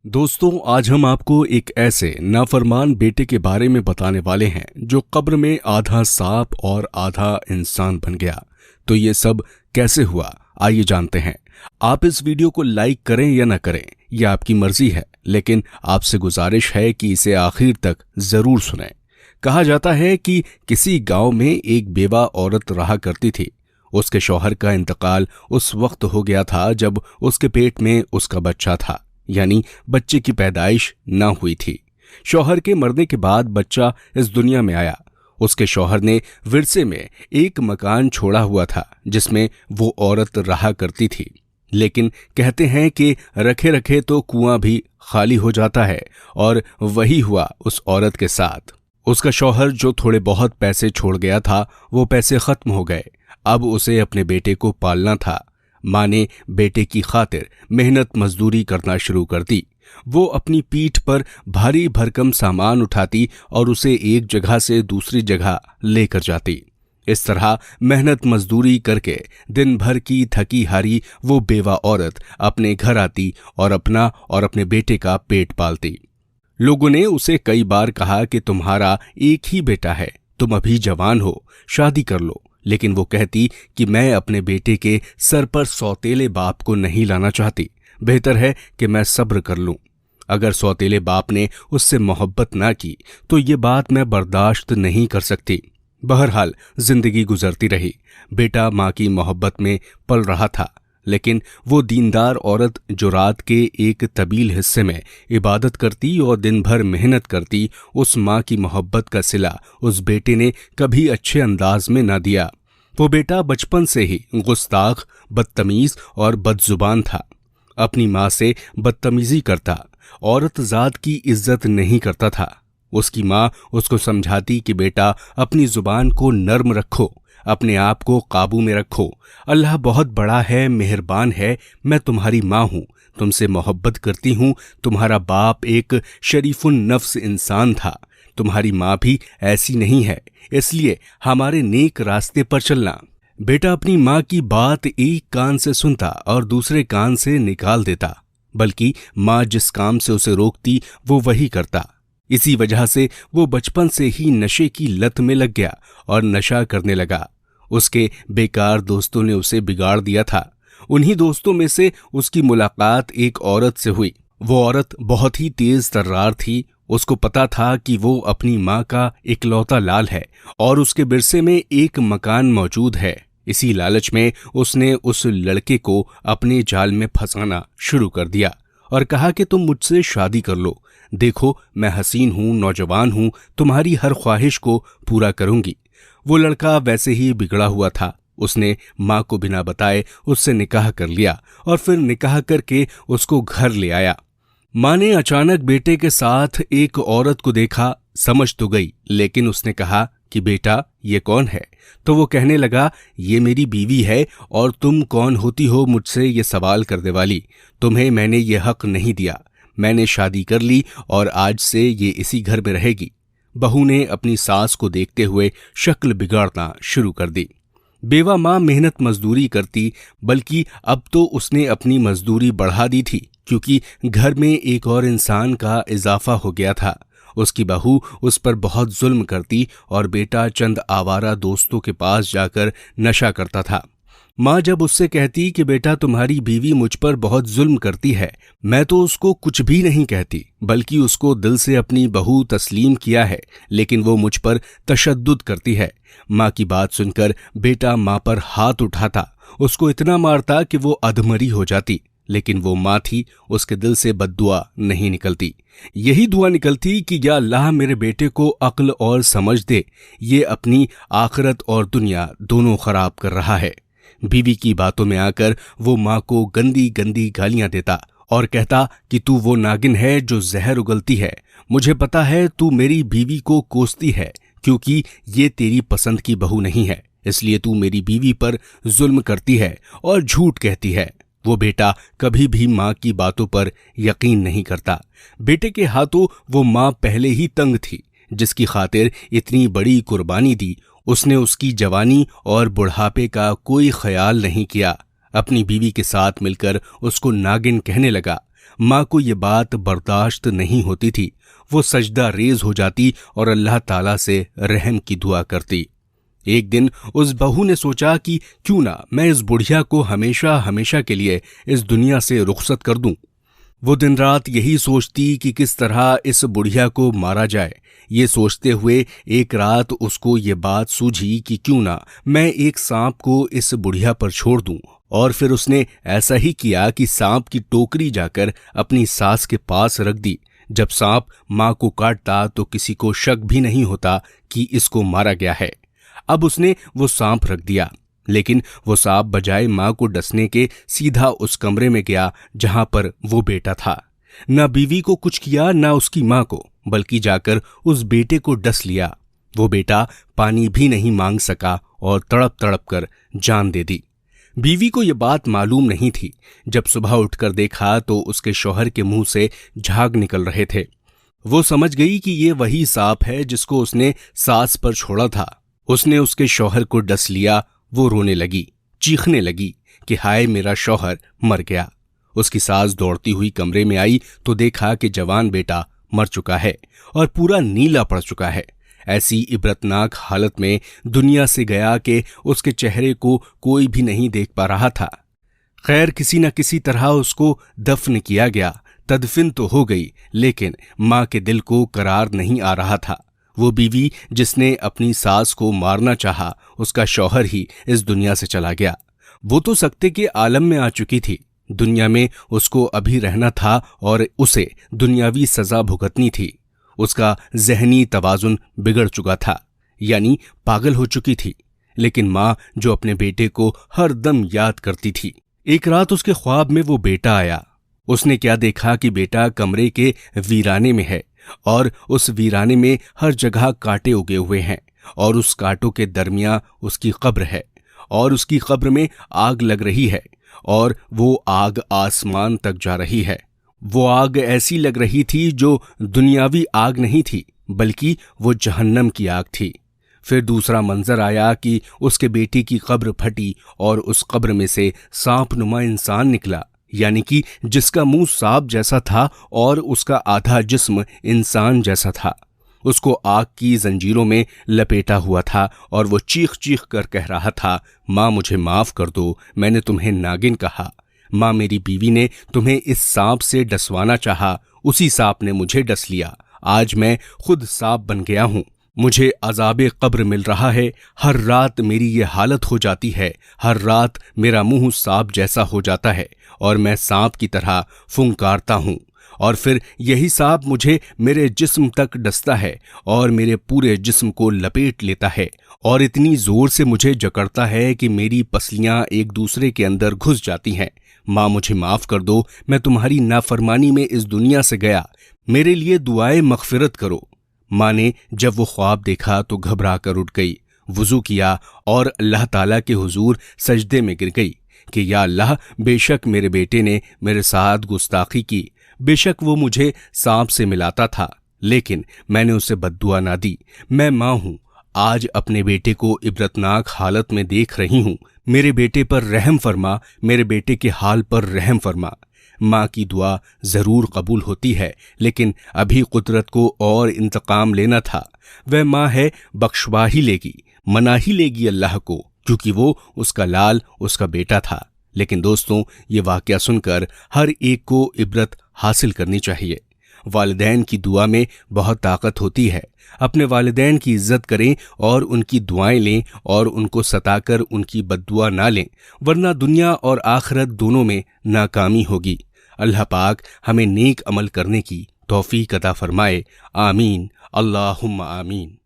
दोस्तों, आज हम आपको एक ऐसे नाफरमान बेटे के बारे में बताने वाले हैं जो कब्र में आधा सांप और आधा इंसान बन गया। तो ये सब कैसे हुआ, आइए जानते हैं। आप इस वीडियो को लाइक करें या ना करें, यह आपकी मर्जी है, लेकिन आपसे गुजारिश है कि इसे आखिर तक जरूर सुनें। कहा जाता है कि किसी गांव में एक बेवा औरत रहा करती थी। उसके शौहर का इंतकाल उस वक्त हो गया था जब उसके पेट में उसका बच्चा था, यानी बच्चे की पैदाइश न हुई थी। शौहर के मरने के बाद बच्चा इस दुनिया में आया। उसके शौहर ने विरसे में एक मकान छोड़ा हुआ था जिसमें वो औरत रहा करती थी। लेकिन कहते हैं कि रखे रखे तो कुआं भी खाली हो जाता है, और वही हुआ उस औरत के साथ। उसका शौहर जो थोड़े बहुत पैसे छोड़ गया था, वो पैसे खत्म हो गए। अब उसे अपने बेटे को पालना था। माँ ने बेटे की खातिर मेहनत मजदूरी करना शुरू कर दी। वो अपनी पीठ पर भारी भरकम सामान उठाती और उसे एक जगह से दूसरी जगह लेकर जाती। इस तरह मेहनत मजदूरी करके दिन भर की थकी हारी वो बेवा औरत अपने घर आती और अपना और अपने बेटे का पेट पालती। लोगों ने उसे कई बार कहा कि तुम्हारा एक ही बेटा है, तुम अभी जवान हो, शादी कर लो। लेकिन वो कहती कि मैं अपने बेटे के सर पर सौतेले बाप को नहीं लाना चाहती। बेहतर है कि मैं सब्र कर लूं। अगर सौतेले बाप ने उससे मोहब्बत ना की तो ये बात मैं बर्दाश्त नहीं कर सकती। बहरहाल जिंदगी गुजरती रही। बेटा माँ की मोहब्बत में पल रहा था, लेकिन वो दीनदार औरत जो रात के एक तवील हिस्से में इबादत करती और दिन भर मेहनत करती, उस माँ की मोहब्बत का सिला उस बेटे ने कभी अच्छे अंदाज में न दिया। वो बेटा बचपन से ही गुस्ताख, बदतमीज और बदजुबान था। अपनी माँ से बदतमीजी करता, औरत जात की इज्जत नहीं करता था। उसकी माँ उसको समझाती कि बेटा अपनी जुबान को नर्म रखो, अपने आप को काबू में रखो। अल्लाह बहुत बड़ा है, मेहरबान है। मैं तुम्हारी माँ हूँ, तुमसे मोहब्बत करती हूँ। तुम्हारा बाप एक शरीफुन नफ्स इंसान था, तुम्हारी माँ भी ऐसी नहीं है, इसलिए हमारे नेक रास्ते पर चलना। बेटा अपनी माँ की बात एक कान से सुनता और दूसरे कान से निकाल देता, बल्कि माँ जिस काम से उसे रोकती वो वही करता। इसी वजह से वो बचपन से ही नशे की लत में लग गया और नशा करने लगा। उसके बेकार दोस्तों ने उसे बिगाड़ दिया था। उन्हीं दोस्तों में से उसकी मुलाकात एक औरत से हुई। वो औरत बहुत ही तेज तर्रार थी। उसको पता था कि वो अपनी माँ का इकलौता लाल है और उसके विरसे में एक मकान मौजूद है। इसी लालच में उसने उस लड़के को अपने जाल में फंसाना शुरू कर दिया और कहा कि तुम मुझसे शादी कर लो। देखो, मैं हसीन हूँ, नौजवान हूँ, तुम्हारी हर ख्वाहिश को पूरा करूंगी। वो लड़का वैसे ही बिगड़ा हुआ था। उसने माँ को बिना बताए उससे निकाह कर लिया और फिर निकाह करके उसको घर ले आया। माँ ने अचानक बेटे के साथ एक औरत को देखा। समझ तो गई, लेकिन उसने कहा कि बेटा ये कौन है? तो वो कहने लगा, ये मेरी बीवी है और तुम कौन होती हो मुझसे ये सवाल करने वाली? तुम्हें मैंने ये हक नहीं दिया। मैंने शादी कर ली और आज से ये इसी घर में रहेगी। बहू ने अपनी सास को देखते हुए शक्ल बिगाड़ना शुरू कर दी। बेवा माँ मेहनत मजदूरी करती, बल्कि अब तो उसने अपनी मजदूरी बढ़ा दी थी, क्योंकि घर में एक और इंसान का इजाफा हो गया था। उसकी बहू उस पर बहुत जुल्म करती और बेटा चंद आवारा दोस्तों के पास जाकर नशा करता था। माँ जब उससे कहती कि बेटा तुम्हारी बीवी मुझ पर बहुत जुल्म करती है, मैं तो उसको कुछ भी नहीं कहती, बल्कि उसको दिल से अपनी बहू तस्लीम किया है, लेकिन वो मुझ पर तशद्दुद करती है। माँ की बात सुनकर बेटा माँ पर हाथ उठाता, उसको इतना मारता कि वो अधमरी हो जाती। लेकिन वो माँ थी, उसके दिल से बद्दुआ नहीं निकलती। यही दुआ निकलती कि या अल्लाह मेरे बेटे को अक्ल और समझ दे, ये अपनी आखिरत और दुनिया दोनों खराब कर रहा है। बीवी की बातों में आकर वो माँ को गंदी गंदी गालियां देता और कहता कि तू वो नागिन है जो जहर उगलती है। मुझे पता है तू मेरी बीवी को कोसती है, क्योंकि ये तेरी पसंद की बहू नहीं है, इसलिए तू मेरी बीवी पर जुल्म करती है और झूठ कहती है। वो बेटा कभी भी माँ की बातों पर यकीन नहीं करता। बेटे के हाथों वो माँ पहले ही तंग थी, जिसकी खातिर इतनी बड़ी कुर्बानी दी। उसने उसकी जवानी और बुढ़ापे का कोई ख्याल नहीं किया। अपनी बीवी के साथ मिलकर उसको नागिन कहने लगा। माँ को ये बात बर्दाश्त नहीं होती थी। वो सजदा रेज हो जाती और अल्लाह ताला से रहम की दुआ करती। एक दिन उस बहू ने सोचा कि क्यों ना मैं इस बुढ़िया को हमेशा हमेशा के लिए इस दुनिया से रुखसत कर दूं। वो दिन रात यही सोचती कि किस तरह इस बुढ़िया को मारा जाए। ये सोचते हुए एक रात उसको ये बात सूझी कि क्यों ना मैं एक सांप को इस बुढ़िया पर छोड़ दूं। और फिर उसने ऐसा ही किया कि सांप की टोकरी जाकर अपनी सास के पास रख दी। जब सांप माँ को काटता तो किसी को शक भी नहीं होता कि इसको मारा गया है। अब उसने वो सांप रख दिया, लेकिन वो सांप बजाय माँ को डसने के सीधा उस कमरे में गया जहां पर वो बेटा था। न बीवी को कुछ किया न उसकी माँ को, बल्कि जाकर उस बेटे को डस लिया। वो बेटा पानी भी नहीं मांग सका और तड़प तड़प कर जान दे दी। बीवी को ये बात मालूम नहीं थी। जब सुबह उठकर देखा तो उसके शौहर के मुंह से झाग निकल रहे थे। वो समझ गई कि ये वही सांप है जिसको उसने सास पर छोड़ा था। उसने उसके शौहर को डस लिया। वो रोने लगी, चीखने लगी कि हाय मेरा शौहर मर गया। उसकी सास दौड़ती हुई कमरे में आई तो देखा कि जवान बेटा मर चुका है और पूरा नीला पड़ चुका है। ऐसी इबरतनाक हालत में दुनिया से गया कि उसके चेहरे को कोई भी नहीं देख पा रहा था। खैर किसी न किसी तरह उसको दफन किया गया। तदफिन तो हो गई, लेकिन माँ के दिल को करार नहीं आ रहा था। वो बीवी जिसने अपनी सास को मारना चाहा, उसका शौहर ही इस दुनिया से चला गया। वो तो सकते के आलम में आ चुकी थी। दुनिया में उसको अभी रहना था और उसे दुनियावी सजा भुगतनी थी। उसका ज़हनी तवाजुन बिगड़ चुका था, यानी पागल हो चुकी थी। लेकिन माँ जो अपने बेटे को हर दम याद करती थी। एक रात उसके ख्वाब में वो बेटा आया। उसने क्या देखा कि बेटा कमरे के वीराने में है और उस वीराने में हर जगह कांटे उगे हुए हैं और उस कांटों के दरमियान उसकी कब्र है और उसकी कब्र में आग लग रही है और वो आग आसमान तक जा रही है। वो आग ऐसी लग रही थी जो दुनियावी आग नहीं थी, बल्कि वो जहन्नम की आग थी। फिर दूसरा मंजर आया कि उसके बेटी की कब्र फटी और उस कब्र में से सांपनुमा इंसान निकला, यानी कि जिसका मुंह सांप जैसा था और उसका आधा जिस्म इंसान जैसा था। उसको आग की जंजीरों में लपेटा हुआ था और वो चीख चीख कर कह रहा था, माँ मुझे माफ कर दो, मैंने तुम्हें नागिन कहा। माँ मेरी बीवी ने तुम्हें इस सांप से डसवाना चाहा, उसी सांप ने मुझे डस लिया। आज मैं खुद सांप बन गया हूँ। मुझे अज़ाबे कब्र मिल रहा है। हर रात मेरी ये हालत हो जाती है। हर रात मेरा मुंह सांप जैसा हो जाता है और मैं सांप की तरह फुंकारता हूँ और फिर यही सांप मुझे मेरे जिस्म तक डसता है और मेरे पूरे जिस्म को लपेट लेता है और इतनी जोर से मुझे जकड़ता है कि मेरी पसलियां एक दूसरे के अंदर घुस जाती हैं। माँ मुझे माफ कर दो, मैं तुम्हारी नाफरमानी में इस दुनिया से गया। मेरे लिए दुआए मगफिरत करो। माँ ने जब वो ख्वाब देखा तो घबरा कर उठ गई, वुजू किया और अल्लाह ताला के हुजूर सजदे में गिर गई कि या अल्लाह, बेशक मेरे बेटे ने मेरे साथ गुस्ताखी की। बेशक वो मुझे सांप से मिलाता था, लेकिन मैंने उसे बद्दुआ ना दी। मैं माँ हूँ, आज अपने बेटे को इबरतनाक हालत में देख रही हूँ। मेरे बेटे पर रहम फरमा, मेरे बेटे के हाल पर रहम फरमा। माँ की दुआ जरूर कबूल होती है, लेकिन अभी कुदरत को और इंतकाम लेना था। वह माँ है, बख्शवा ही लेगी, मना ही लेगी अल्लाह को, क्योंकि वो उसका लाल उसका बेटा था। लेकिन दोस्तों, ये वाकया सुनकर हर एक को इबरत हासिल करनी चाहिए। वालिदैन की दुआ में बहुत ताकत होती है। अपने वालिदैन की इज्जत करें और उनकी दुआएं लें और उनको सताकर उनकी बद्दुआ ना लें, वरना दुनिया और आखिरत दोनों में नाकामी होगी। अल्लाह पाक हमें नेक अमल करने की तौफीक अता फरमाए। आमीन, अल्लाहुम्मा आमीन।